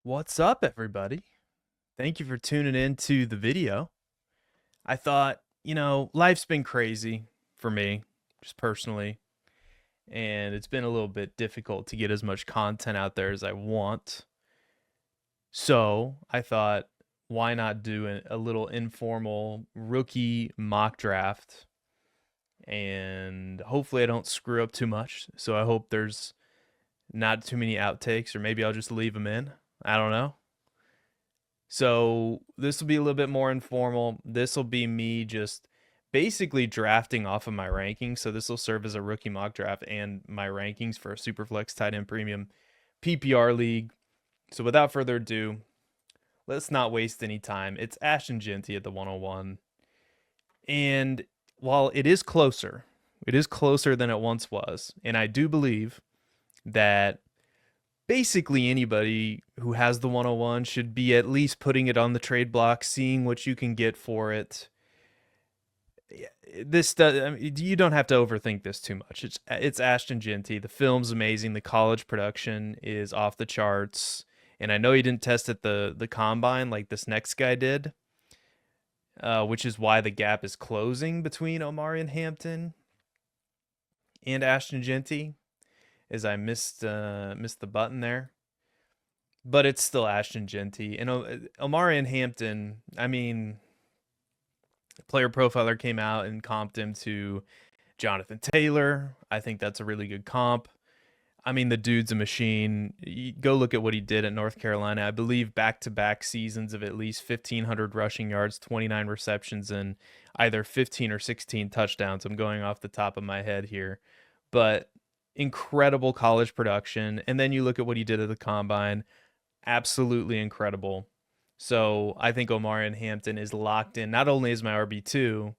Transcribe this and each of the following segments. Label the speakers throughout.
Speaker 1: What's up, everybody? Thank you for tuning in to the video. I thought, life's been crazy for me, just personally, and it's been a little bit difficult to get as much content out there as I want. So I thought, why not do a little informal rookie mock draft? And hopefully, I don't screw up too much. So I hope there's not too many outtakes, or maybe I'll just leave them in. I don't know. So this will be a little bit more informal. This will be me just basically drafting off of my rankings. So this will serve as a rookie mock draft and my rankings for a Superflex tight end premium PPR league. So without further ado, let's not waste any time. It's Ashton Genty at the 101. And while it is closer than it once was. And I do believe that basically anybody who has the 101 should be at least putting it on the trade block, seeing what you can get for it. This does, I mean, you don't have to overthink this too much. It's Ashton Genty. The film's amazing. The college production is off the charts. And I know he didn't test at the combine like this next guy did, which is why the gap is closing between Omari and Hampton and Ashton Genty. As I missed the button there, but it's still Ashton Genty and Omari and Hampton. I mean, Player Profiler came out and comped him to Jonathan Taylor. I think that's a really good comp. I mean, the dude's a machine. You go look at what he did at North Carolina. I believe back-to-back seasons of at least 1,500 rushing yards, 29 receptions, and either 15 or 16 touchdowns. I'm going off the top of my head here, but incredible college production. And then you look at what he did at the combine, absolutely incredible. So I think Omari and Hampton is locked in not only as my RB2,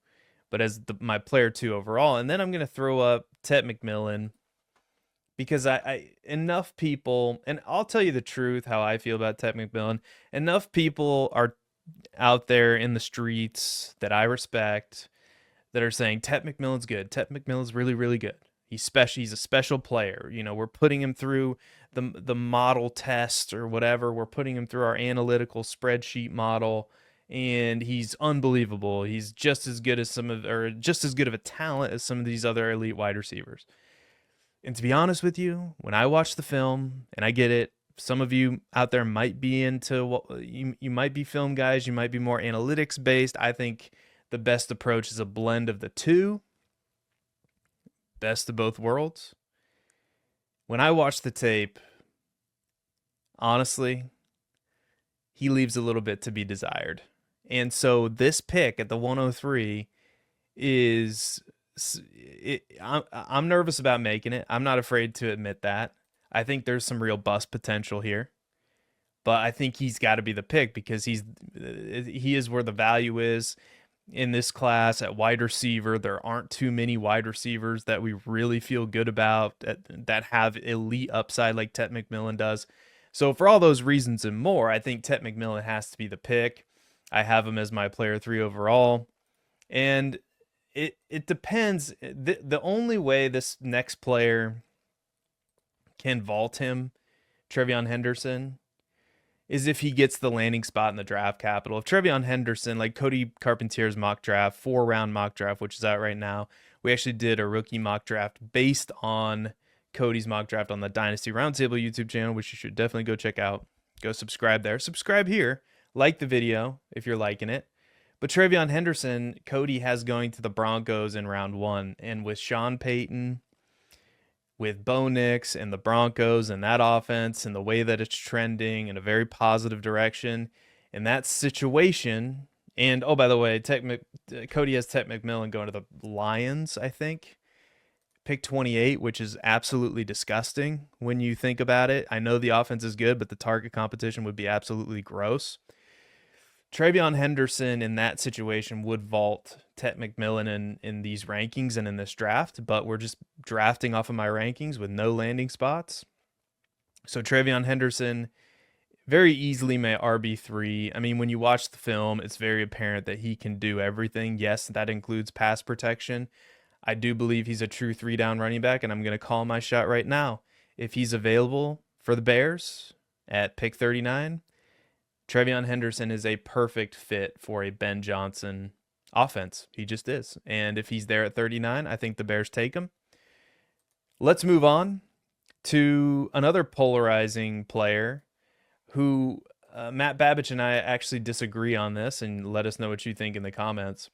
Speaker 1: but as my player two overall. And then I'm going to throw up Tet McMillan because I enough people, and I'll tell you the truth how I feel about Tet McMillan. Enough people are out there in the streets that I respect that are saying Tet McMillan's good. Tet McMillan's really, really good. He's special. He's a special player. You know, we're putting him through the model test or whatever. We're putting him through our analytical spreadsheet model, and he's unbelievable. He's just as good as just as good of a talent as some of these other elite wide receivers. And to be honest with you, when I watch the film, and I get it, some of you out there might be into what you might be film guys, you might be more analytics based. I think the best approach is a blend of the two, best of both worlds. When I watch the tape, honestly, he leaves a little bit to be desired. And so this pick at the 103 is I'm nervous about making it. I'm not afraid to admit that. I think there's some real bust potential here. But I think he's got to be the pick because he is where the value is in this class at wide receiver. There aren't too many wide receivers that we really feel good about that have elite upside like Tet McMillan does. So for all those reasons and more, I think Tet McMillan has to be the pick. I have him as my player 3 overall. And it depends. The only way this next player can vault him, Trevion Henderson, is if he gets the landing spot in the draft capital. If Trevion Henderson, like Cody Carpentier's mock draft, 4-round mock draft, which is out right now, we actually did a rookie mock draft based on Cody's mock draft on the Dynasty Roundtable YouTube channel, which you should definitely go check out. Go subscribe there. Subscribe here. Like the video if you're liking it. But Trevion Henderson, Cody has going to the Broncos in round 1. And with Sean Payton, with Bo Nix and the Broncos and that offense and the way that it's trending in a very positive direction in that situation. And, oh, by the way, Cody has Tet McMillan going to the Lions, I think. Pick 28, which is absolutely disgusting when you think about it. I know the offense is good, but the target competition would be absolutely gross. Trevion Henderson in that situation would vault Tet McMillan in these rankings and in this draft, but we're just drafting off of my rankings with no landing spots. So Trevion Henderson, very easily my RB3. I mean, when you watch the film, it's very apparent that he can do everything. Yes, that includes pass protection. I do believe he's a true 3-down running back, and I'm going to call my shot right now. If he's available for the Bears at pick 39, Trevion Henderson is a perfect fit for a Ben Johnson offense. He just is. And if he's there at 39, I think the Bears take him. Let's move on to another polarizing player who Matt Babbage and I actually disagree on this, and let us know what you think in the comments.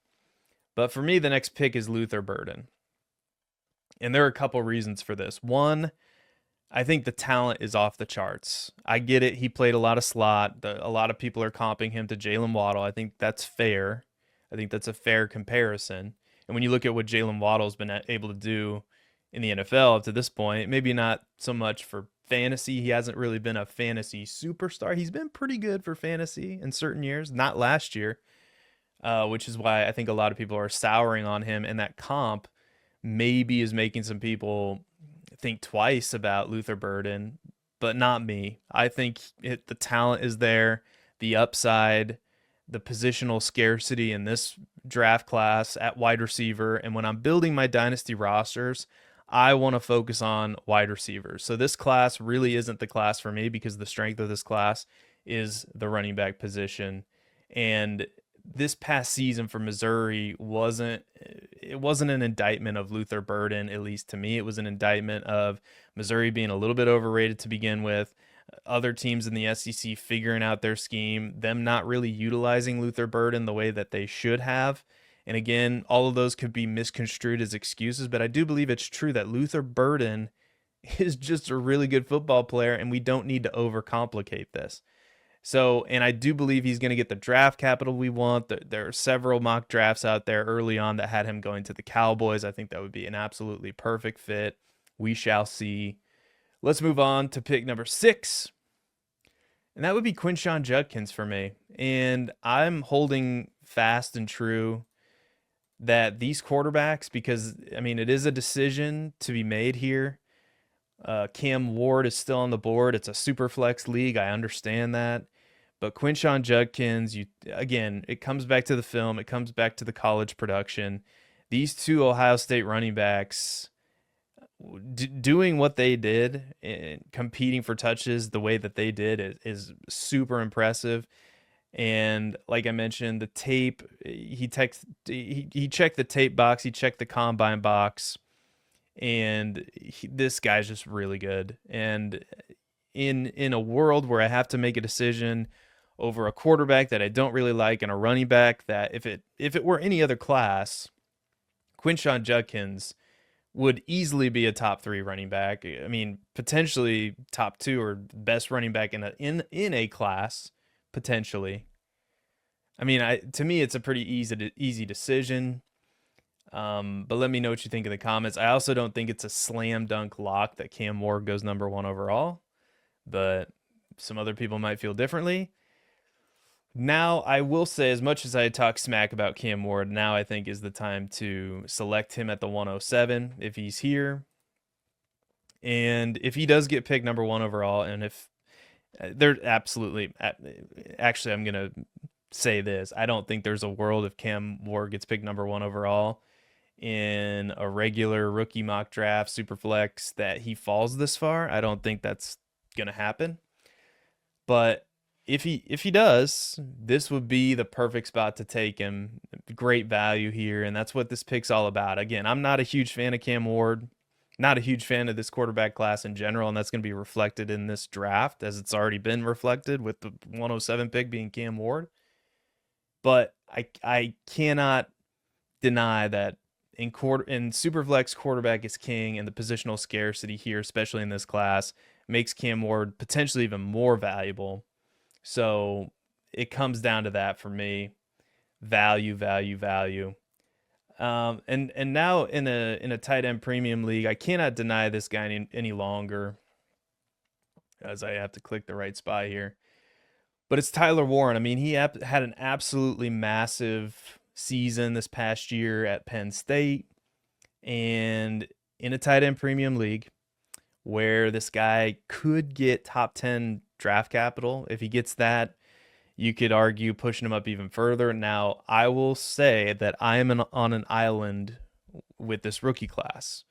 Speaker 1: But for me, the next pick is Luther Burden. And there are a couple reasons for this. One, I think the talent is off the charts. I get it. He played a lot of slot. A lot of people are comping him to Jalen Waddle. I think that's fair. I think that's a fair comparison. And when you look at what Jalen Waddle's been able to do in the NFL up to this point, maybe not so much for fantasy. He hasn't really been a fantasy superstar. He's been pretty good for fantasy in certain years, not last year, which is why I think a lot of people are souring on him. And that comp maybe is making some people think twice about Luther Burden, but not me. I think the talent is there, the upside, the positional scarcity in this draft class at wide receiver. And when I'm building my dynasty rosters, I want to focus on wide receivers. So this class really isn't the class for me because the strength of this class is the running back position. And this past season for Missouri wasn't an indictment of Luther Burden, at least to me. It was an indictment of Missouri being a little bit overrated to begin with, other teams in the SEC figuring out their scheme, them not really utilizing Luther Burden the way that they should have. And again, all of those could be misconstrued as excuses, but I do believe it's true that Luther Burden is just a really good football player, and we don't need to overcomplicate this. So, and I do believe he's going to get the draft capital we want. There are several mock drafts out there early on that had him going to the Cowboys. I think that would be an absolutely perfect fit. We shall see. Let's move on to pick number 6. And that would be Quinshon Judkins for me. And I'm holding fast and true that these quarterbacks, because, I mean, it is a decision to be made here. Cam Ward is still on the board. It's a super flex league. I understand that. But Quinshon Judkins, again, it comes back to the film. It comes back to the college production. These two Ohio State running backs doing what they did and competing for touches the way that they did is super impressive. And like I mentioned, the tape, he checked the tape box, he checked the combine box, and this guy's just really good. And in a world where I have to make a decision over a quarterback that I don't really like and a running back that if it were any other class, Quinshon Judkins would easily be a top 3 running back. I mean, potentially top 2 or best running back in a class, potentially. I mean, to me, it's a pretty easy decision. But let me know what you think in the comments. I also don't think it's a slam dunk lock that Cam Ward goes number 1 overall, but some other people might feel differently. Now, I will say, as much as I talk smack about Cam Ward, now I think is the time to select him at the 107 if he's here. And if he does get picked number 1 overall, and if they're absolutely, actually, I'm going to say this. I don't think there's a world if Cam Ward gets picked number 1 overall in a regular rookie mock draft, super flex, that he falls this far. I don't think that's going to happen. But if he does, this would be the perfect spot to take him. Great value here, and that's what this pick's all about. Again, I'm not a huge fan of Cam Ward, not a huge fan of this quarterback class in general, and that's going to be reflected in this draft as it's already been reflected with the 107 pick being Cam Ward. But I cannot deny that in Superflex, quarterback is king, and the positional scarcity here, especially in this class, makes Cam Ward potentially even more valuable. So it comes down to that for me. Value. And now in a tight end premium league, I cannot deny this guy any longer, as I have to click the right spot here. But it's Tyler Warren. I mean, he had an absolutely massive season this past year at Penn State, and in a tight end premium league where this guy could get top 10 draft capital. If he gets that, you could argue pushing him up even further. Now, I will say that I am on an island with this rookie class.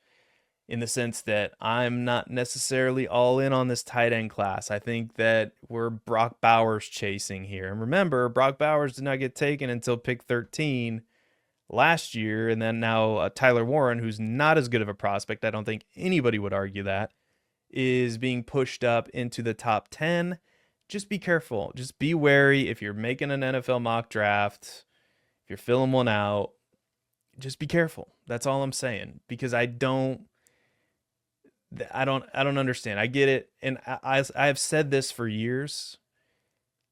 Speaker 1: in the sense that I'm not necessarily all in on this tight end class. I think that we're Brock Bowers chasing here. And remember, Brock Bowers did not get taken until pick 13 last year. And then now Tyler Warren, who's not as good of a prospect, I don't think anybody would argue that, is being pushed up into the top 10. Just be careful. Just be wary if you're making an NFL mock draft, if you're filling one out, just be careful. That's all I'm saying, because I don't understand. I get it, and I've said this for years.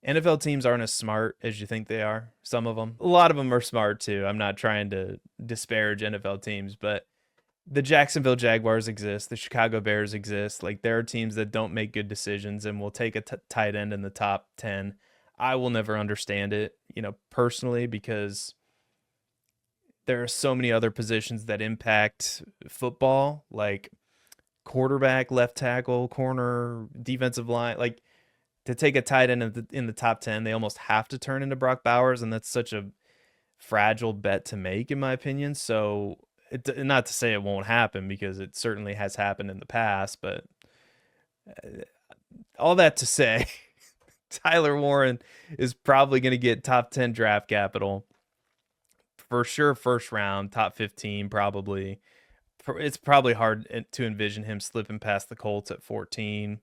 Speaker 1: NFL teams aren't as smart as you think they are. Some of them, a lot of them are smart too. I'm not trying to disparage NFL teams, but the Jacksonville Jaguars exist, the Chicago Bears exist. Like, there are teams that don't make good decisions and will take a tight end in the top 10. I will never understand it, personally, because there are so many other positions that impact football, like quarterback, left tackle, corner, defensive line. Like, to take a tight end in the top 10, they almost have to turn into Brock Bowers, and that's such a fragile bet to make, in my opinion. So, not to say it won't happen, because it certainly has happened in the past, but all that to say, Tyler Warren is probably going to get top 10 draft capital. For sure, first round, top 15 probably. It's probably hard to envision him slipping past the Colts at 14.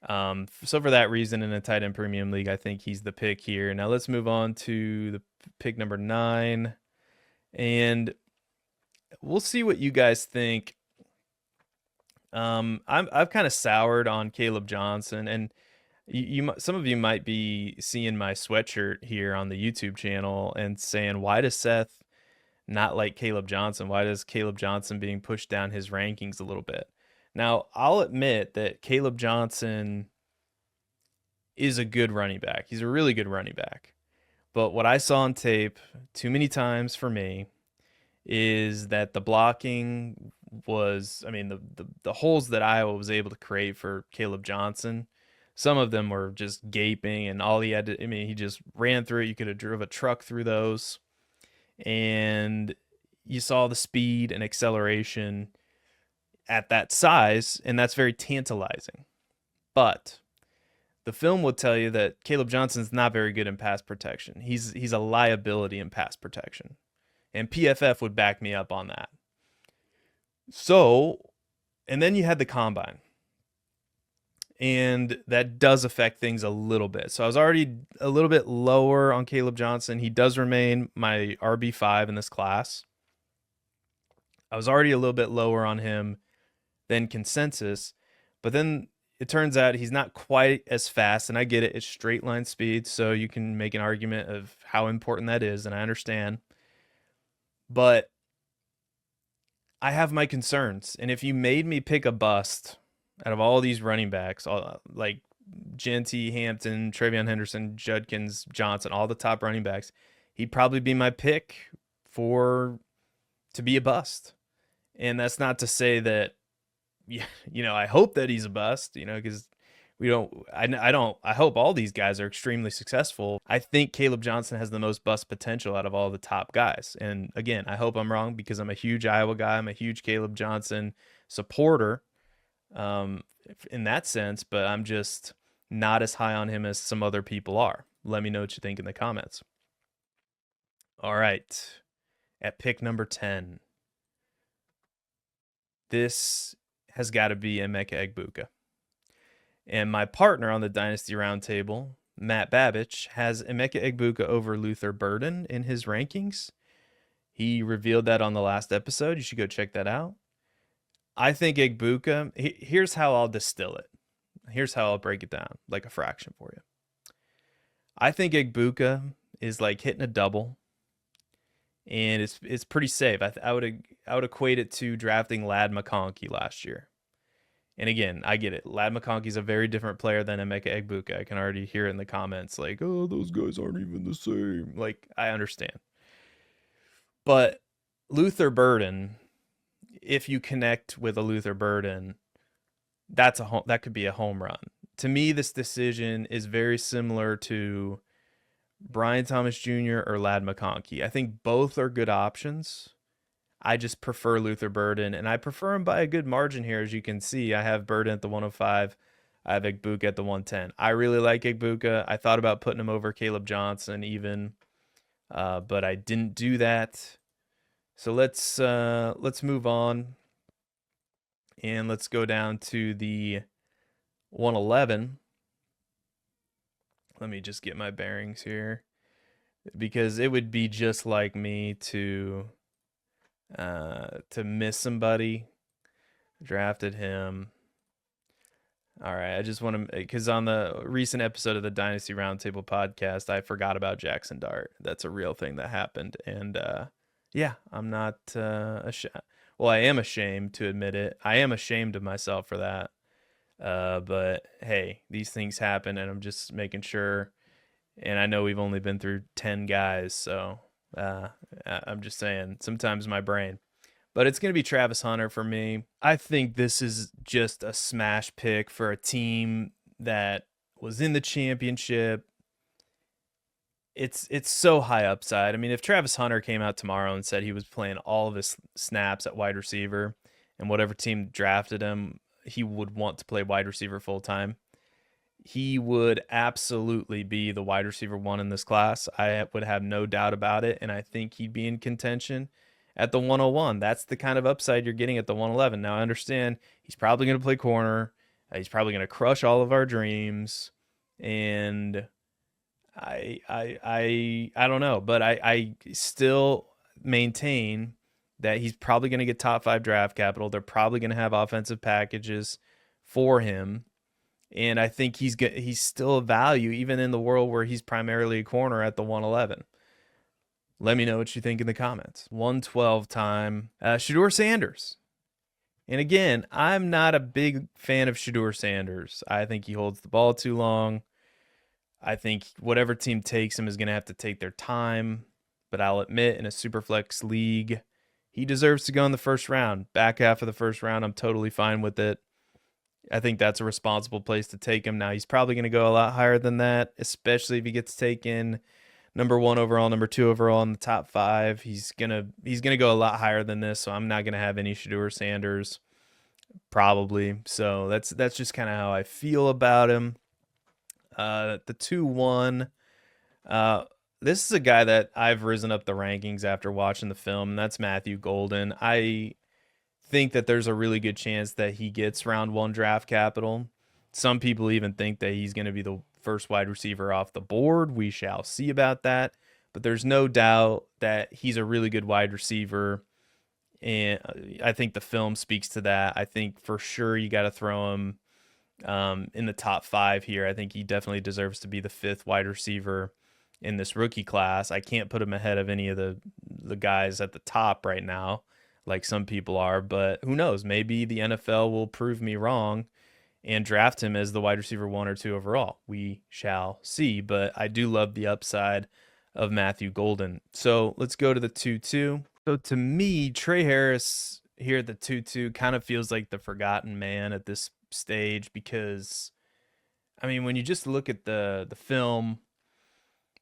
Speaker 1: So for that reason, in a tight end premium league, I think he's the pick here. Now let's move on to the pick number 9, and we'll see what you guys think. I've kind of soured on Caleb Johnson, and some of you might be seeing my sweatshirt here on the YouTube channel and saying, why does Seth not like Caleb Johnson? Why does Caleb Johnson being pushed down his rankings a little bit? Now, I'll admit that Caleb Johnson is a good running back. He's a really good running back. But what I saw on tape too many times for me is that the blocking was, the holes that Iowa was able to create for Caleb Johnson, some of them were just gaping, and all he had to, he just ran through it. You could have drove a truck through those, and you saw the speed and acceleration at that size, and that's very tantalizing. But the film will tell you that Caleb Johnson's not very good in pass protection. He's a liability in pass protection. And PFF would back me up on that. So, and then you had the combine. And that does affect things a little bit. So I was already a little bit lower on Caleb Johnson. He does remain my RB5 in this class. I was already a little bit lower on him than consensus. But then it turns out he's not quite as fast. And I get it. It's straight line speed. So you can make an argument of how important that is. And I understand. But I have my concerns. And if you made me pick a bust out of all these running backs, like Genty, Hampton, Travion Henderson, Judkins, Johnson, all the top running backs, he'd probably be my pick to be a bust. And that's not to say that, I hope that he's a bust, because I hope all these guys are extremely successful. I think Caleb Johnson has the most bust potential out of all the top guys. And again, I hope I'm wrong, because I'm a huge Iowa guy. I'm a huge Caleb Johnson supporter in that sense, but I'm just not as high on him as some other people are. Let me know what you think in the comments. All right. At pick number 10, this has got to be Emeka Egbuka. And my partner on the Dynasty Roundtable, Matt Babich, has Emeka Egbuka over Luther Burden in his rankings. He revealed that on the last episode. You should go check that out. I think Egbuka, here's how I'll distill it. Here's how I'll break it down, like a fraction for you. I think Egbuka is like hitting a double, and it's pretty safe. I would equate it to drafting Ladd McConkey last year. And again, I get it. Ladd McConkey's a very different player than Emeka Egbuka. I can already hear it in the comments, like, oh, those guys aren't even the same. Like, I understand. But Luther Burden, if you connect with a Luther Burden, that could be a home run. To me, this decision is very similar to Brian Thomas Jr. or Ladd McConkey. I think both are good options. I just prefer Luther Burden, and I prefer him by a good margin here. As you can see, I have Burden at the 105. I have Igbuka at the 110. I really like Igbuka. I thought about putting him over Caleb Johnson even, but I didn't do that. So let's move on, and let's go down to the 111. Let me just get my bearings here, because it would be just like me to miss somebody. Drafted him. All right, I just want to, because on the recent episode of the Dynasty Roundtable podcast, I forgot about Jackson Dart. That's a real thing that happened, and yeah, I'm not ashamed. Well, I am ashamed to admit it. I am ashamed of myself for that. But hey, these things happen, and I'm just making sure. And I know we've only been through 10 guys, so I'm just saying, sometimes my brain. But it's going to be Travis Hunter for me. I think this is just a smash pick for a team that was in the championship. It's so high upside. I mean, if Travis Hunter came out tomorrow and said he was playing all of his snaps at wide receiver, and whatever team drafted him, he would want to play wide receiver full time, he would absolutely be the wide receiver one in this class. I would have no doubt about it, and I think he'd be in contention at the 101. That's the kind of upside you're getting at the 111. Now, I understand he's probably going to play corner. He's probably going to crush all of our dreams, and I don't know, but I still maintain that he's probably going to get top 5 draft capital. They're probably going to have offensive packages for him. And I think he's still a value even in the world where he's primarily a corner at the 111. Let me know what you think in the comments. 112 time. Shedeur Sanders. And again, I'm not a big fan of Shedeur Sanders. I think he holds the ball too long. I think whatever team takes him is going to have to take their time. But I'll admit, in a Superflex league, he deserves to go in the first round. Back half of the first round, I'm totally fine with it. I think that's a responsible place to take him. Now, he's probably going to go a lot higher than that, especially if he gets taken number 1 overall, number 2 overall in the top 5. He's gonna go a lot higher than this, so I'm not gonna have any Shedeur Sanders, probably. So that's just kind of how I feel about him. The 2-1. This is a guy that I've risen up the rankings after watching the film, and that's Matthew Golden. I think that there's a really good chance that he gets round 1 draft capital. Some people even think that he's going to be the first wide receiver off the board. We shall see about that. But there's no doubt that he's a really good wide receiver. And I think the film speaks to that. I think for sure you got to throw him in the top 5 here. I think he definitely deserves to be the 5th wide receiver in this rookie class. I can't put him ahead of any of the guys at the top right now, like some people are, but who knows? Maybe the NFL will prove me wrong and draft him as the wide receiver 1 or 2 overall. We shall see, but I do love the upside of Matthew Golden. So let's go to the 2-2. So to me, Trey Harris here at the 2-2 kind of feels like the forgotten man at this stage, because, I mean, when you just look at the film,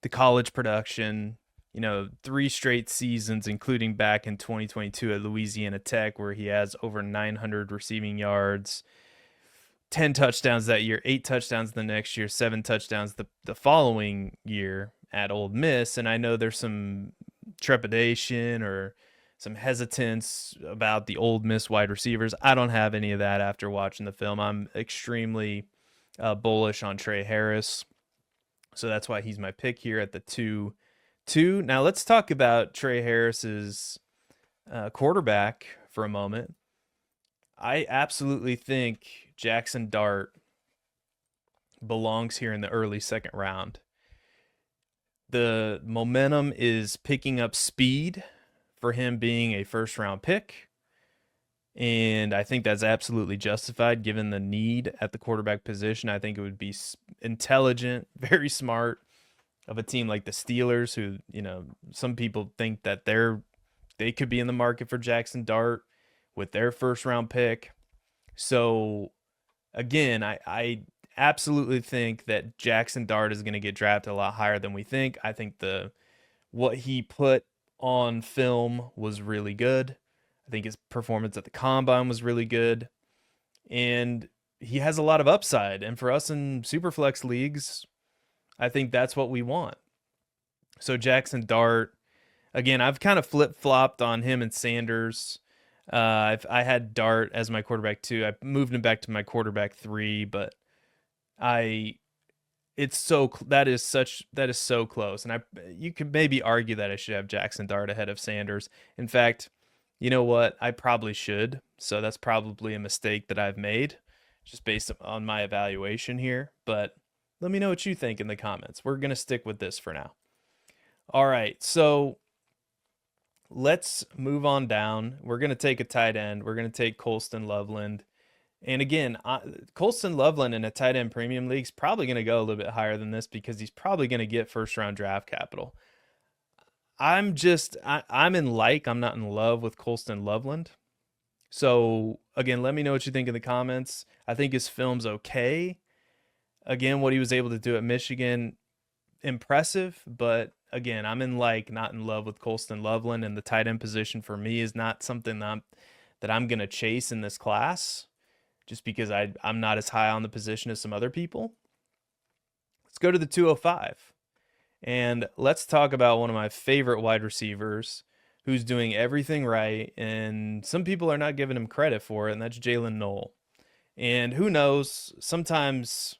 Speaker 1: the college production, 3 straight seasons, including back in 2022 at Louisiana Tech, where he has over 900 receiving yards, 10 touchdowns that year, 8 touchdowns the next year, 7 touchdowns the following year at Ole Miss. And I know there's some trepidation or some hesitance about the Ole Miss wide receivers. I don't have any of that after watching the film. I'm extremely bullish on Trey Harris. So that's why he's my pick here at the 2-2. Now let's talk about Trey Harris's quarterback for a moment. I absolutely think Jackson Dart belongs here in the early second round. The momentum is picking up speed for him being a first round pick, and I think that's absolutely justified given the need at the quarterback position. I think it would be intelligent, very smart of a team like the Steelers, who, some people think that they could be in the market for Jackson Dart with their first round pick. So again, I absolutely think that Jackson Dart is going to get drafted a lot higher than we think. I think what he put on film was really good. I think his performance at the combine was really good, and he has a lot of upside. And for us in superflex leagues, I think that's what we want. So Jackson Dart, again, I've kind of flip flopped on him and Sanders. I had Dart as my quarterback 2. I moved him back to my quarterback 3, but I it's so that is so close, and I you could maybe argue that I should have Jackson Dart ahead of Sanders. In fact, you know what? I probably should. So that's probably a mistake that I've made, just based on my evaluation here. But let me know what you think in the comments. We're gonna stick with this for now. All right, so let's move on down. We're gonna take a tight end. We're gonna take Colston Loveland. And again, Colston Loveland in a tight end premium league is probably going to go a little bit higher than this because he's probably going to get first round draft capital. I'm not in love with Colston Loveland. So again, let me know what you think in the comments. I think his film's okay. Again, what he was able to do at Michigan, impressive. But again, not in love with Colston Loveland, and the tight end position for me is not something that I'm going to chase in this class, just because I'm not as high on the position as some other people. Let's go to the 205. And let's talk about one of my favorite wide receivers who's doing everything right, and some people are not giving him credit for it, and that's Jalen Knoll. And who knows, sometimes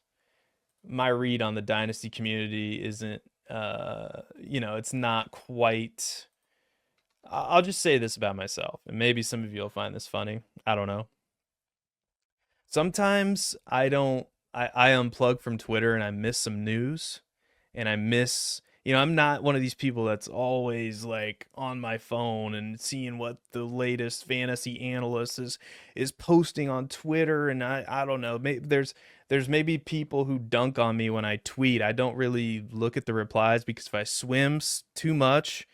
Speaker 1: my read on the Dynasty community isn't, it's not quite. I'll just say this about myself, and maybe some of you will find this funny. I don't know. Sometimes I unplug from Twitter and I miss some news, and I miss, I'm not one of these people that's always like on my phone and seeing what the latest fantasy analyst is posting on Twitter. And I don't know, maybe there's maybe people who dunk on me when I tweet. I don't really look at the replies because if I swim too much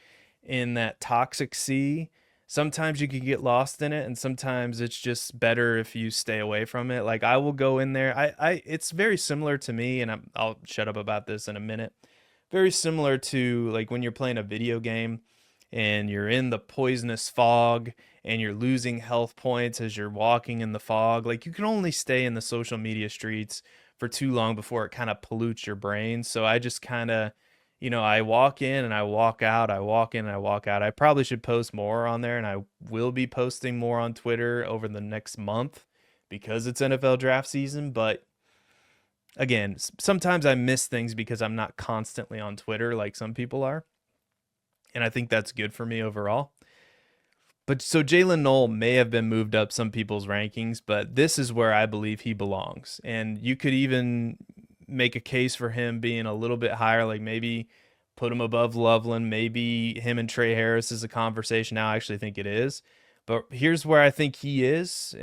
Speaker 1: in that toxic sea, sometimes you can get lost in it, and sometimes it's just better if you stay away from it. Like, I will go in there. It's very similar to me, and I'll shut up about this in a minute. Very similar to like when you're playing a video game and you're in the poisonous fog and you're losing health points as you're walking in the fog. Like, you can only stay in the social media streets for too long before it kind of pollutes your brain. So I just kind of, I walk in and I walk out. I walk in and I walk out. I probably should post more on there, and I will be posting more on Twitter over the next month because it's NFL draft season. But again, sometimes I miss things because I'm not constantly on Twitter like some people are. And I think that's good for me overall. But so Jalen Knoll may have been moved up some people's rankings, but this is where I believe he belongs. And you could even make a case for him being a little bit higher, like maybe put him above Loveland. Maybe him and Trey Harris is a conversation now. I actually think it is. But here's where I think he is,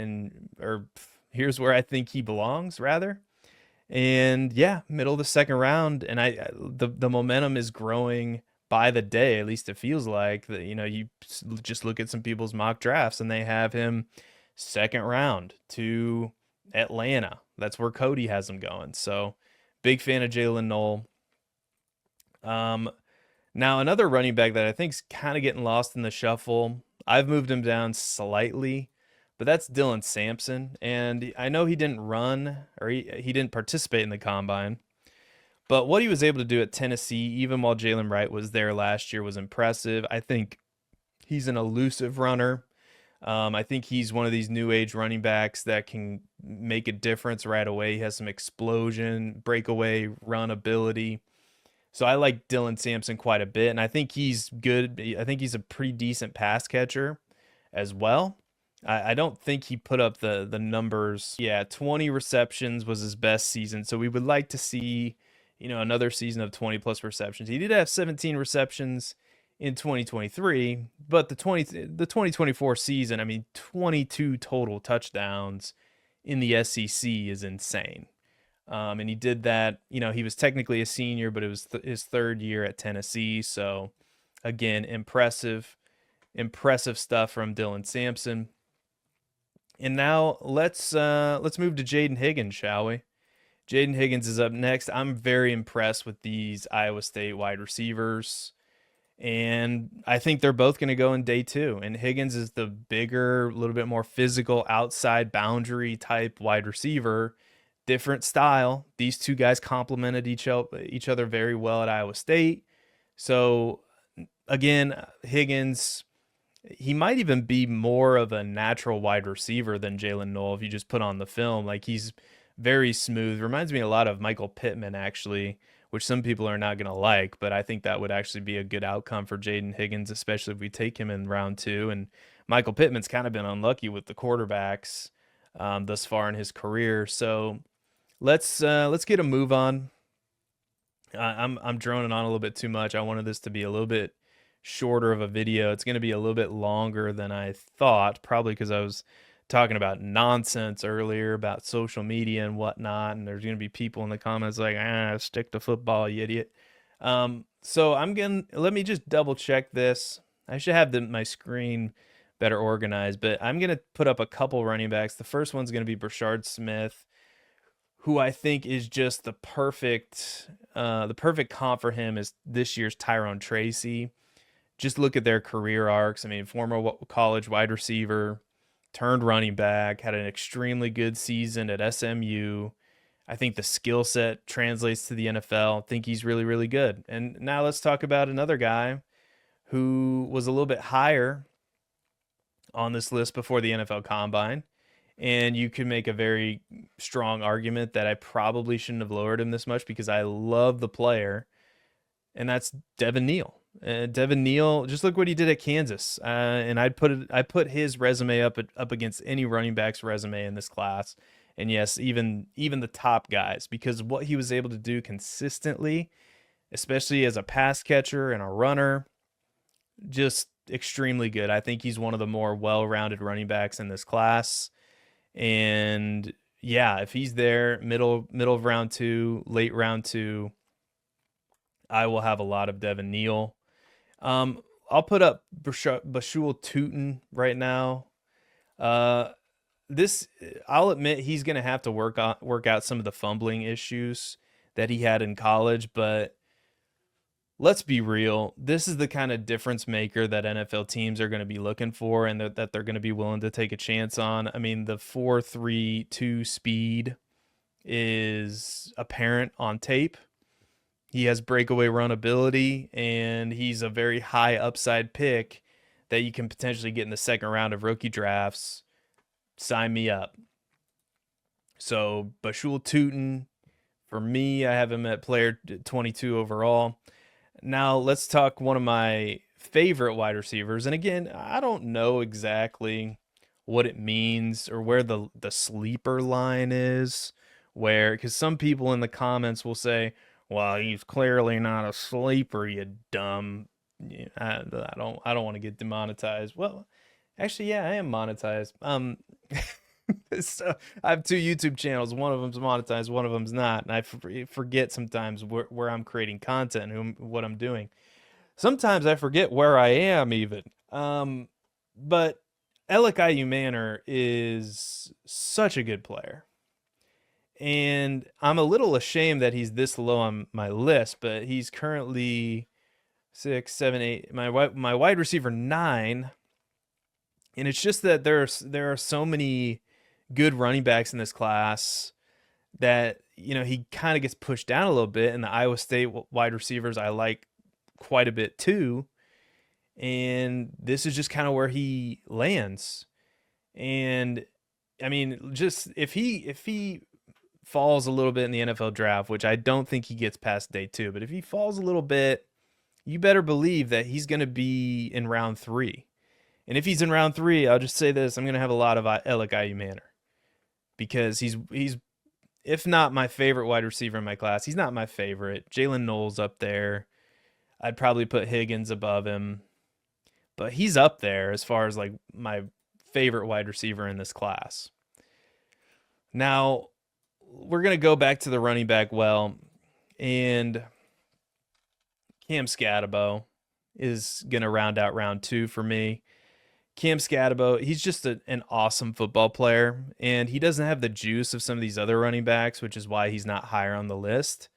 Speaker 1: or here's where I think he belongs, rather. And yeah, middle of the second round, and the momentum is growing by the day. At least it feels like that. You just look at some people's mock drafts, and they have him second round to Atlanta. That's where Cody has him going. So big fan of Jalen Knoll. Now another running back that I think is kind of getting lost in the shuffle. I've moved him down slightly, but that's Dylan Sampson. And I know he didn't run, or he didn't participate in the combine, but what he was able to do at Tennessee, even while Jalen Wright was there last year, was impressive. I think he's an elusive runner. I think he's one of these new age running backs that can make a difference right away. He has some explosion, breakaway run ability. So I like Dylan Sampson quite a bit, and I think he's good. I think he's a pretty decent pass catcher as well. I don't think he put up the numbers. Yeah, 20 receptions was his best season. So we would like to see, another season of 20 plus receptions. He did have 17 receptions in 2023, but the 2024 season, I mean, 22 total touchdowns in the SEC is insane. And he did that, he was technically a senior, but it was his third year at Tennessee. So again, impressive stuff from Dylan Sampson. And now let's move to Jaden Higgins, shall we? Jaden Higgins is up next. I'm very impressed with these Iowa State wide receivers. And I think they're both going to go in day two. And Higgins is the bigger, a little bit more physical, outside boundary type wide receiver. Different style. These two guys complemented each other very well at Iowa State. So again, Higgins, he might even be more of a natural wide receiver than Jalen Noel if you just put on the film. Like, he's very smooth. Reminds me a lot of Michael Pittman, actually, which some people are not going to like, but I think that would actually be a good outcome for Jaden Higgins, especially if we take him in round two. And Michael Pittman's kind of been unlucky with the quarterbacks thus far in his career. So let's get a move on. I'm droning on a little bit too much. I wanted this to be a little bit shorter of a video. It's going to be a little bit longer than I thought, probably because I was talking about nonsense earlier about social media and whatnot, and there's going to be people in the comments like, stick to football, you idiot. So let me just double check this. I should have my screen better organized, but I'm going to put up a couple running backs. The first one's going to be Brashard Smith, who I think is just the perfect comp for him is this year's Tyrone Tracy. Just look at their career arcs. I mean, former college wide receiver, turned running back, had an extremely good season at SMU. I think the skill set translates to the NFL. I think he's really, really good. And now let's talk about another guy who was a little bit higher on this list before the NFL Combine. And you could make a very strong argument that I probably shouldn't have lowered him this much because I love the player, and that's Devin Neal. Devin Neal, just look what he did at Kansas, and I put his resume up against any running back's resume in this class, and yes, even the top guys, because what he was able to do consistently, especially as a pass catcher and a runner, just extremely good. I think he's one of the more well-rounded running backs in this class. And yeah, if he's there middle of round two, late round two, I will have a lot of Devin Neal. I'll put up Bashul Tootin right now. I'll admit he's going to have to work out some of the fumbling issues that he had in college, but let's be real. This is the kind of difference maker that NFL teams are going to be looking for, and that they're going to be willing to take a chance on. I mean, the 4.32 speed is apparent on tape. He has breakaway run ability, and he's a very high upside pick that you can potentially get in the second round of rookie drafts. Sign me up. So Bashul Tootin, for me, I have him at player 22 overall. Now let's talk one of my favorite wide receivers. And again, I don't know exactly what it means or where the sleeper line is, because some people in the comments will say, well, he's clearly not a sleeper, you dumb. I don't want to get demonetized. Well, actually, yeah, I am monetized. So I have two YouTube channels. One of them's monetized, one of them's not, and I forget sometimes where I'm creating content and what I'm doing. Sometimes I forget where I am even. But Elikai Manor is such a good player. And I'm a little ashamed that he's this low on my list, but he's currently 6, 7, 8. My wide receiver 9. And it's just that there are so many good running backs in this class that, he kind of gets pushed down a little bit. And the Iowa State wide receivers I like quite a bit too. And this is just kind of where he lands. And I mean, just if he falls a little bit in the NFL draft, which I don't think he gets past day 2, but if he falls a little bit, you better believe that he's going to be in round 3. And if he's in round 3, I'll just say this, I'm going to have a lot of Elikai Manor, because he's if not my favorite wide receiver in my class, he's not my favorite. Jalen Noel's up there. I'd probably put Higgins above him, but he's up there as far as like my favorite wide receiver in this class. Now, we're going to go back to the running back and Cam Scatabo is going to round out round 2 for me. Cam Scatabo, he's just an awesome football player, and he doesn't have the juice of some of these other running backs, which is why he's not higher on the list.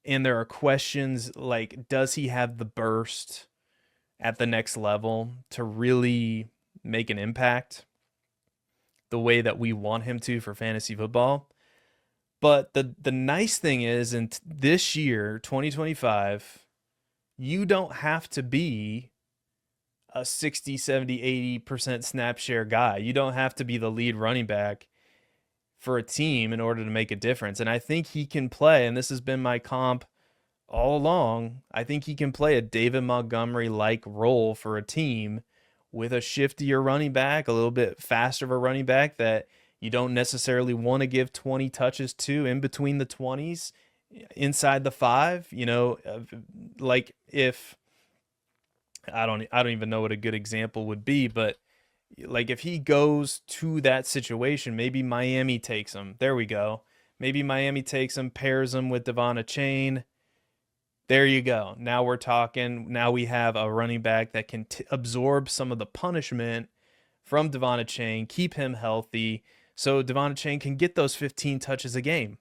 Speaker 1: and there are questions like, does he have the burst at the next level to really make an impact the way that we want him to for fantasy football? But the nice thing is, in this year, 2025, you don't have to be a 60, 70, 80% snap share guy. You don't have to be the lead running back for a team in order to make a difference. And I think he can play, and this has been my comp all along. I think he can play a David Montgomery like role for a team with a shiftier running back, a little bit faster of a running back that you don't necessarily want to give 20 touches to in between the 20s inside the 5, like if I don't even know what a good example would be, but like if he goes to that situation, maybe Miami takes him. There we go. Maybe Miami takes him, pairs him with Devon Chain. There you go. Now we're talking. Now we have a running back that can absorb some of the punishment from Devon Chain, keep him healthy, so Devon Chain can get those 15 touches a game.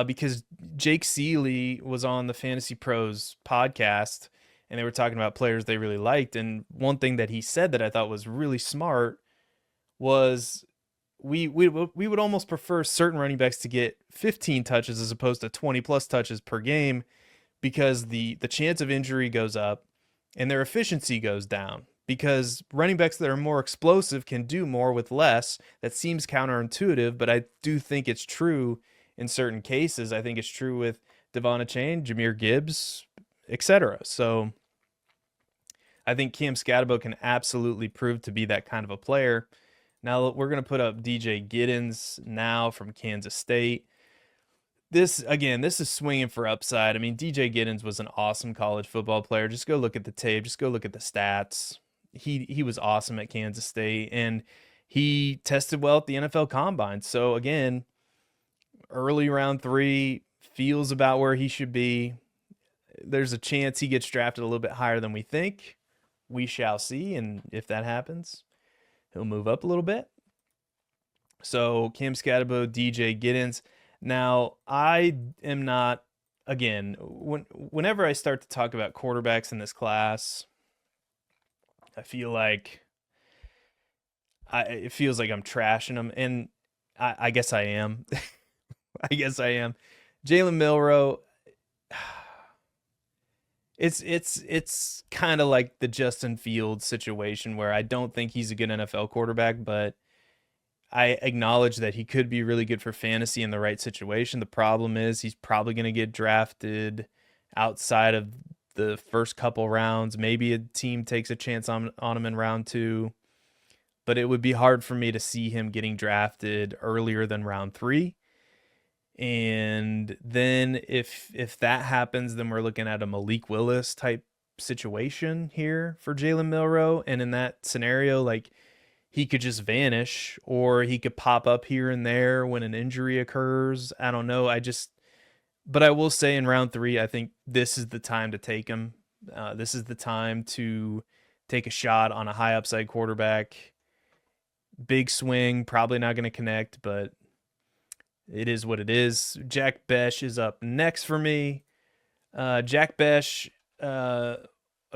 Speaker 1: Because Jake Seeley was on the Fantasy Pros podcast, and they were talking about players they really liked. And one thing that he said that I thought was really smart was we would almost prefer certain running backs to get 15 touches as opposed to 20 plus touches per game, because the chance of injury goes up and their efficiency goes down, because running backs that are more explosive can do more with less. That seems counterintuitive, but I do think it's true in certain cases. I think it's true with Devon Chain, Jahmyr Gibbs, etc. So I think Cam Scatterbo can absolutely prove to be that kind of a player. Now we're going to put up DJ Giddens now from Kansas State. This is swinging for upside. I mean, DJ Giddens was an awesome college football player. Just go look at the tape. Just go look at the stats. He was awesome at Kansas State, and he tested well at the NFL Combine. So again, early round 3, feels about where he should be. There's a chance he gets drafted a little bit higher than we think. We shall see, and if that happens, he'll move up a little bit. So Cam Scatterbo, DJ Giddens. Now, I am not, again, whenever I start to talk about quarterbacks in this class, I feel like it feels like I'm trashing them, and I guess I am. I guess I am. Jalen Milroe, it's kind of like the Justin Fields situation where I don't think he's a good NFL quarterback, but I acknowledge that he could be really good for fantasy in the right situation. The problem is he's probably going to get drafted outside of the first couple rounds. Maybe a team takes a chance on him in round 2, but it would be hard for me to see him getting drafted earlier than round 3. And then if that happens, then we're looking at a Malik Willis type situation here for Jalen Milroe. And in that scenario, like, he could just vanish, or he could pop up here and there when an injury occurs. I don't know. But I will say in round 3, I think this is the time to take him. This is the time to take a shot on a high upside quarterback. Big swing, probably not going to connect, but it is what it is. Jack Besh is up next for me. Jack Besh, I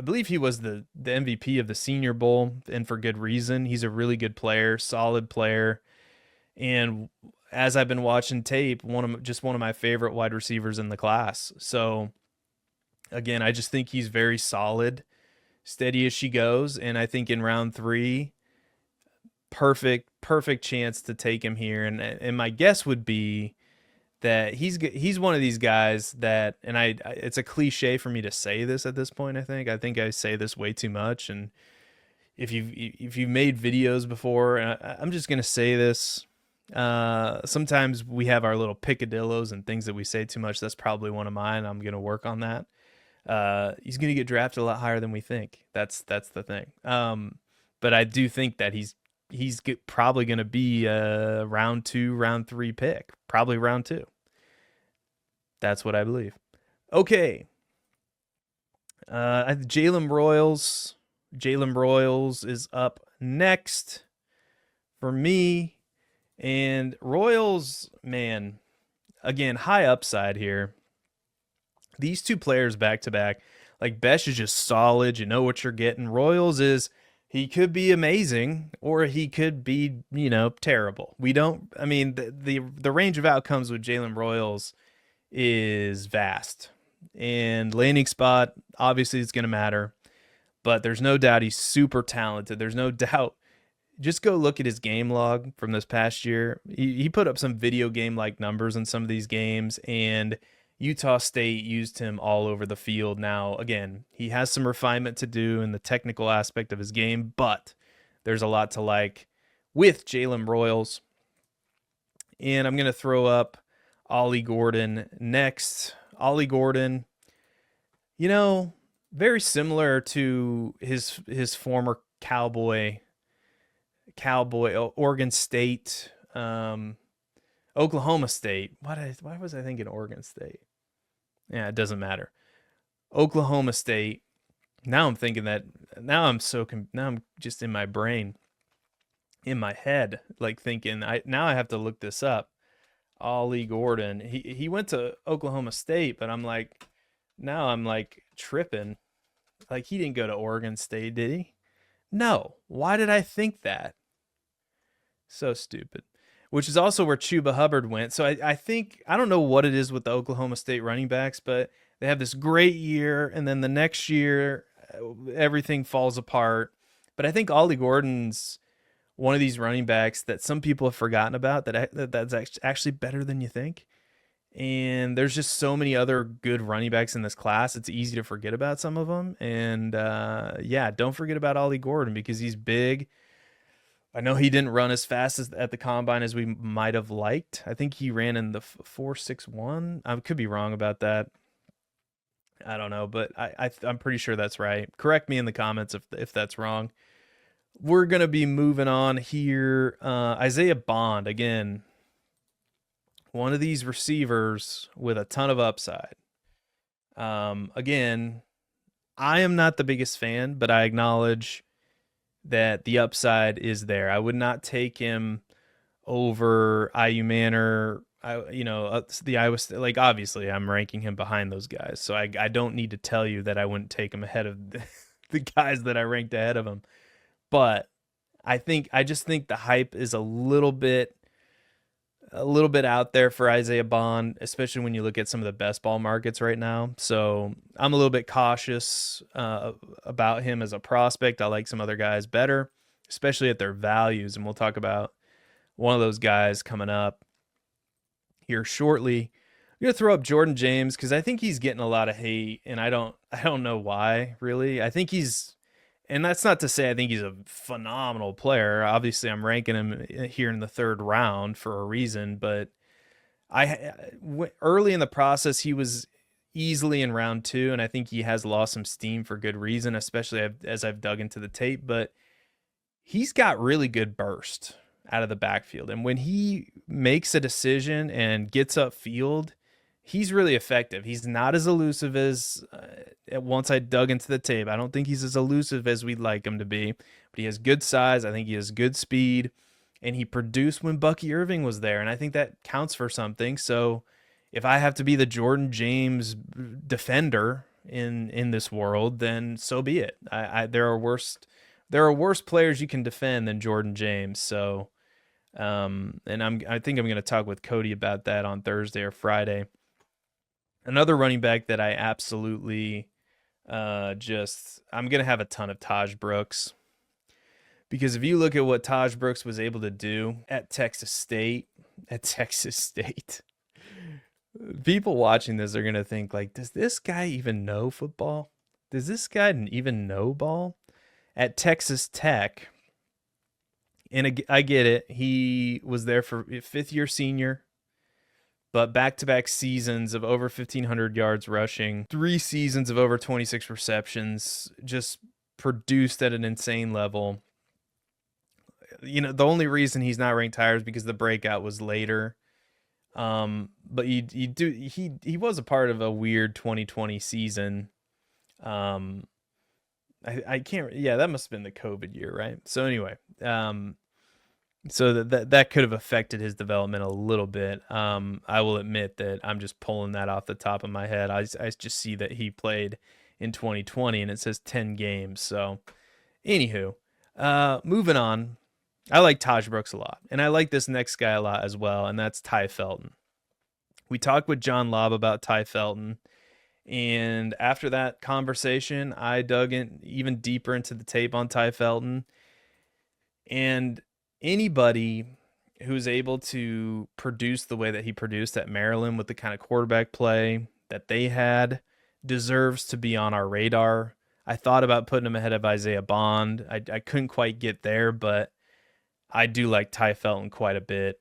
Speaker 1: believe he was the MVP of the Senior Bowl, and for good reason. He's a really good player, solid player. And as I've been watching tape, one of my favorite wide receivers in the class. So again, I just think he's very solid, steady as she goes. And I think in round 3, perfect chance to take him here. And my guess would be that he's one of these guys that, and it's a cliche for me to say this at this point. I think I say this way too much. And if you've made videos before, and I'm just gonna say this, sometimes we have our little picadillos and things that we say too much. That's probably one of mine. I'm gonna work on that. He's gonna get drafted a lot higher than we think. That's the thing. But I do think that he's probably going to be a round 2, round 3 pick, probably round 2. That's what I believe. Okay. Jalen Royals is up next for me. And Royals, man, again, high upside here. These two players back to back, like Besh is just solid. You know what you're getting. Royals is he could be amazing or he could be, terrible. We don't. I mean, the range of outcomes with Jalen Royals is vast, and landing spot obviously is going to matter. But there's no doubt he's super talented. There's no doubt. Just go look at his game log from this past year. He put up some video game like numbers in some of these games, and Utah State used him all over the field. Now, again, he has some refinement to do in the technical aspect of his game, but there's a lot to like with Jalen Royals. And I'm going to throw up Ollie Gordon next. Ollie Gordon, very similar to his former Cowboy, Oregon State, Oklahoma State. Why was I thinking Oregon State? Yeah, it doesn't matter. Oklahoma State. Now I'm thinking that. Now I'm just in my brain, in my head, like thinking. Now I have to look this up. Ollie Gordon. He went to Oklahoma State, but now I'm like tripping. Like he didn't go to Oregon State, did he? No. Why did I think that? So stupid. Which is also where Chuba Hubbard went. So I think, I don't know what it is with the Oklahoma State running backs, but they have this great year, and then the next year, everything falls apart. But I think Ollie Gordon's one of these running backs that some people have forgotten about that's actually better than you think. And there's just so many other good running backs in this class. It's easy to forget about some of them. And don't forget about Ollie Gordon because he's big. I know he didn't run as fast at the combine as we might have liked. I think he ran in the 4.61. I could be wrong about that. I don't know, but I'm pretty sure that's right. Correct me in the comments if that's wrong. We're going to be moving on here. Isaiah Bond, again, one of these receivers with a ton of upside. Again, I am not the biggest fan, but I acknowledge that the upside is there. I would not take him over IU Manor. The Iowa State, like obviously I'm ranking him behind those guys. So I don't need to tell you that I wouldn't take him ahead of the guys that I ranked ahead of him. But I just think the hype is a little bit out there for Isaiah Bond, especially when you look at some of the best ball markets right now. So I'm a little bit cautious about him as a prospect. I like some other guys better, especially at their values. And we'll talk about one of those guys coming up here shortly. I'm going to throw up Jordan James because I think he's getting a lot of hate, and I don't know why, really. I think and that's not to say I think he's a phenomenal player. Obviously, I'm ranking him here in the third round for a reason, but early in the process, he was easily in round 2, and I think he has lost some steam for good reason, especially as I've dug into the tape, but he's got really good burst out of the backfield, and when he makes a decision and gets upfield, he's really effective. He's not as elusive as once I dug into the tape. I don't think he's as elusive as we'd like him to be, but he has good size. I think he has good speed, and he produced when Bucky Irving was there, and I think that counts for something. So if I have to be the Jordan James defender in this world, then so be it. There are worse players you can defend than Jordan James. So, and I think I'm going to talk with Cody about that on Thursday or Friday. Another running back that I absolutely I'm going to have a ton of Taj Brooks. Because if you look at what Taj Brooks was able to do at Texas State, people watching this are going to think, like, does this guy even know football? Does this guy even know ball? At Texas Tech, and I get it, he was there for fifth-year senior, but back-to-back seasons of over 1,500 yards rushing, 3 seasons of over 26 receptions, just produced at an insane level. The only reason he's not ranked higher is because the breakout was later. But he was a part of a weird 2020 season. I can't. Yeah, that must have been the COVID year, right? So anyway, So that could have affected his development a little bit. I will admit that I'm just pulling that off the top of my head. I just see that he played in 2020 and it says 10 games. So, anywho, moving on. I like Taj Brooks a lot, and I like this next guy a lot as well, and that's Ty Felton. We talked with John Lobb about Ty Felton, and after that conversation, I dug in even deeper into the tape on Ty Felton. And anybody who's able to produce the way that he produced at Maryland with the kind of quarterback play that they had deserves to be on our radar. I thought about putting him ahead of Isaiah Bond. I couldn't quite get there, but I do like Ty Felton quite a bit.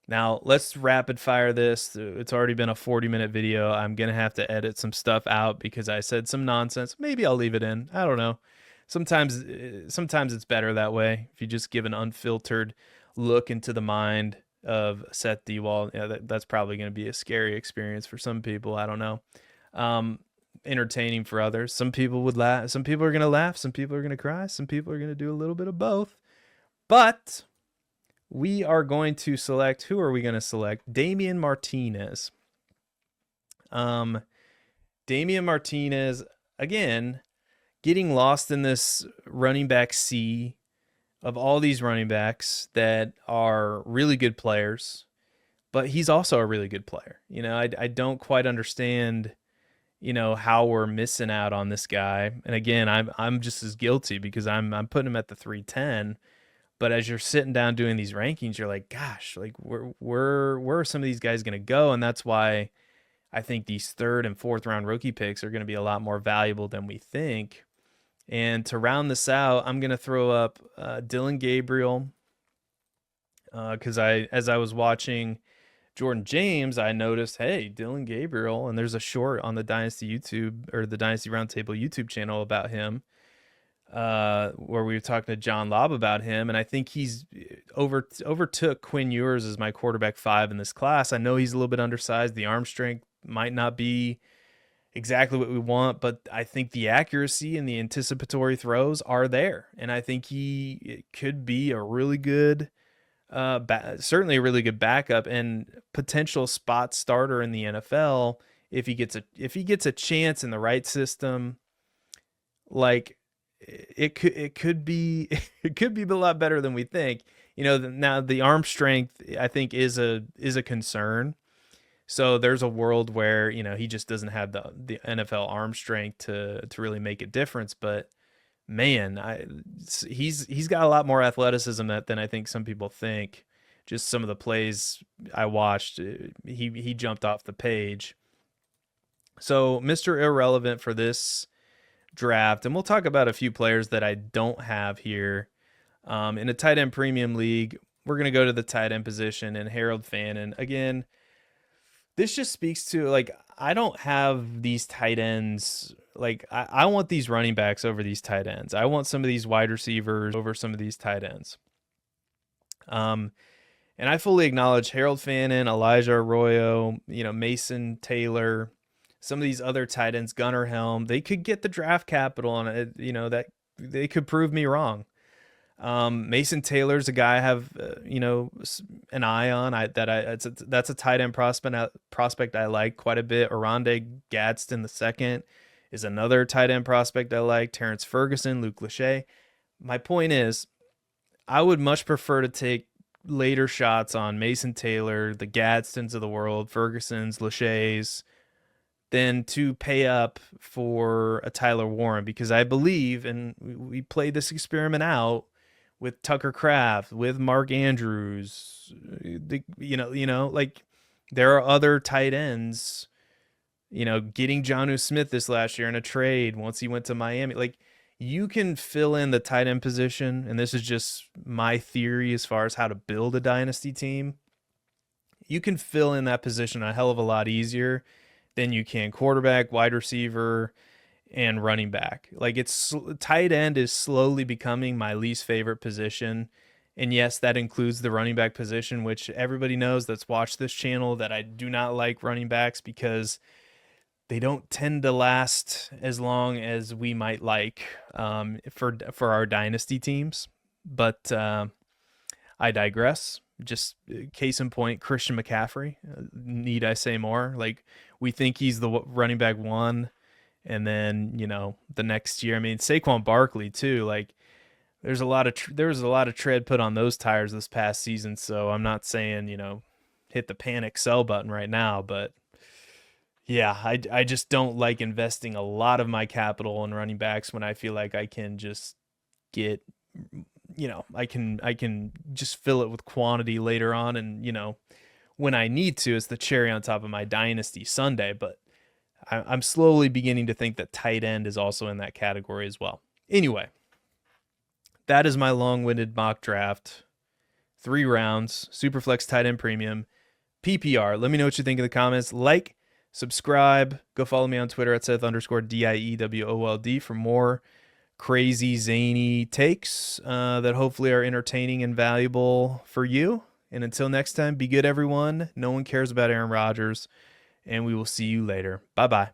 Speaker 1: Now, let's rapid fire this. It's already been a 40-minute video. I'm going to have to edit some stuff out because I said some nonsense. Maybe I'll leave it in. I don't know. Sometimes it's better that way. If you just give an unfiltered look into the mind of Seth Dewall, yeah, that's probably going to be a scary experience for some people. I don't know. Entertaining for others. Some people would laugh. Some people are going to laugh. Some people are going to cry. Some people are going to do a little bit of both. But we are going to select. Who are we going to select? Damian Martinez. Damian Martinez, again, getting lost in this running back sea of all these running backs that are really good players, but he's also a really good player. I don't quite understand, how we're missing out on this guy. And again, I'm just as guilty because I'm putting him at the 310. But as you're sitting down doing these rankings, you're like, gosh, like where are some of these guys going to go? And that's why I think these third and fourth round rookie picks are going to be a lot more valuable than we think. And to round this out, I'm going to throw up Dylan Gabriel because as I was watching Jordan James, I noticed, hey, Dylan Gabriel, and there's a short on the Dynasty YouTube or the Dynasty Roundtable YouTube channel about him where we were talking to John Lobb about him, and I think he's overtook Quinn Ewers as my quarterback 5 in this class. I know he's a little bit undersized. The arm strength might not be exactly what we want, but I think the accuracy and the anticipatory throws are there, and I think he could be a really good, certainly a really good backup and potential spot starter in the NFL if he gets a chance in the right system. Like it could be it could be a lot better than we think. Now the arm strength I think is a concern. So there's a world where, he just doesn't have the NFL arm strength to really make a difference. But man, he's got a lot more athleticism than I think some people think. Just some of the plays I watched, he jumped off the page. So Mr. Irrelevant for this draft, and we'll talk about a few players that I don't have here. In a tight end premium league, we're going to go to the tight end position, and Harold Fannin. Again, this just speaks to, like, I don't have these tight ends. Like, I want these running backs over these tight ends. I want some of these wide receivers over some of these tight ends. And I fully acknowledge Harold Fannin, Elijah Arroyo, Mason Taylor, some of these other tight ends, Gunnar Helm, they could get the draft capital on it, that they could prove me wrong. Mason Taylor's a guy I have, an eye on. That's a tight end prospect I like quite a bit. Oronde Gadsden the second is another tight end prospect I like. Terrence Ferguson, Luke Lachey. My point is, I would much prefer to take later shots on Mason Taylor, the Gadsdens of the world, Fergusons, Lacheys, than to pay up for a Tyler Warren, because I believe, and we played this experiment out with Tucker Kraft, with Mark Andrews, like there are other tight ends, getting Jonnu Smith this last year in a trade once he went to Miami. Like, you can fill in the tight end position, and this is just my theory as far as how to build a dynasty team. You can fill in that position a hell of a lot easier than you can quarterback, wide receiver, and running back. Like, tight end is slowly becoming my least favorite position. And yes, that includes the running back position, which everybody knows that's watched this channel that I do not like running backs because they don't tend to last as long as we might like for our dynasty teams. But I I digress. Just case in point, Christian McCaffrey. Need I say more? Like, we think he's the running back one, and then the next year. I mean, Saquon Barkley too. Like, there was a lot of tread put on those tires this past season. So I'm not saying hit the panic sell button right now, but yeah, I just don't like investing a lot of my capital in running backs when I feel like I can just get I can just fill it with quantity later on, and when I need to, it's the cherry on top of my dynasty Sunday. But I'm slowly beginning to think that tight end is also in that category as well. Anyway, that is my long-winded mock draft. 3 rounds, Superflex tight end premium, PPR. Let me know what you think in the comments. Like, subscribe, go follow me on Twitter at Seth_DIEWOLD for more crazy, zany takes that hopefully are entertaining and valuable for you. And until next time, be good, everyone. No one cares about Aaron Rodgers, and we will see you later. Bye-bye.